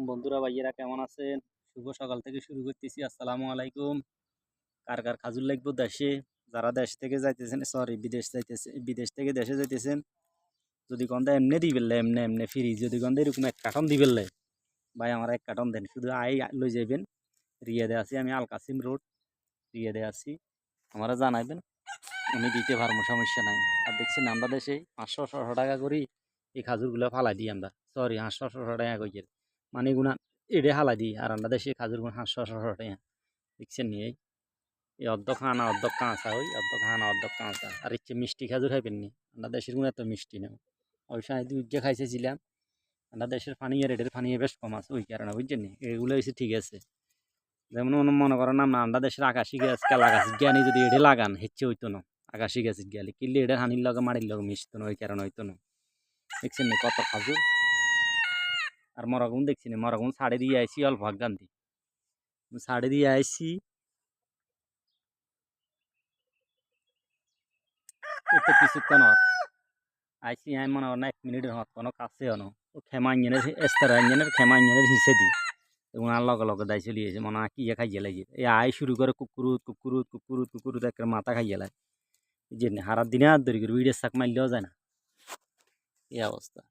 আলাইকুম বন্ধুরা, ভাইয়েরা কেমন আছেন? শুভ সকাল থেকে শুরু করতেছি। আসসালামু আলাইকুম। কার কার খাজুর লাগবে দেশে? যারা দেশ থেকে যাইতেছেন, সরি বিদেশ থেকে দেশে যাইতেছেন, যদি কন্দা এমনি দিবেলে, এমনি এমনি ফ্রি, যদি কন্দা এরকম এক কার্টন দিবেলে, ভাই আমার এক কার্টন দেন, শুধু লই যাবেন। রিয়াদে আছি আমি, আল কাসিম রোড রিয়াদে আছি। আমারা জানাইবেন, আমি দিতে পারবো, সমস্যা নাই। আর দেখছেন আমরা দেশে 500-600 টাকা করি এই খাজুরগুলো ফালাই দিই আমরা। সরি, 500-600 টাকা কই, মানে এগুলা এড়ে হালাই দিই। আর আমরা দেশে খাজুরগুলো 500-600 টাকা দেখছেন নি? এই অর্ধ খানা অর্ধ কাঁচা, ওই অর্ধ খানা অর্ধ কাঁচা। আর ইচ্ছে মিষ্টি খাজুর খাইবেন নি? আমরা দেশের গুলো এত মিষ্টি না। ওই সময় দুধ খাইছেছিলাম। আমরা দেশের পানি আর এদের পানি বেশ কম আছে, ওই কারণে বুঝছেন নি? এগুলো হয়েছে ঠিক আছে। যেমন মনে করেন আমরা দেশের আকাশি গাছ কেলা গাছ জ্ঞানী যদি এডে লাগান হেচ্ছে হইতো না। আকাশি গাছের গেলে কিনলে এটা হানির লগে মাটির লগে মিশতো না, ওই কারণে হইতো না। দেখছেন না কত খাজুর। আর মরাগুন দেখছি না, মরাগুন ছাড়ে দিয়ে আইসি অল্প গান্ধী, ছাড়ে দিয়ে আইসি এত কিছুক্ষণ আইসি। আমি মনে হয় না 1 মিনিটের হত কোনো কাছে হনো ও খেমা ইঞ্জিনের এস্তারা ইঞ্জিনের খেমা ইঞ্জিনের হিসে দিই এবং আর লগে লগে দায় চলিয়েছে মনে হয় কি খাইয়ে লাগে। এই আই শুরু করে কুকুরুত কুকুরুত কুকুরুত কুকুরুত একটা মাথা খাইয়ে লাগে। যে হারার দিনে আর দরি করে ভিডিও শাক মারলেও যায় না, এই অবস্থা।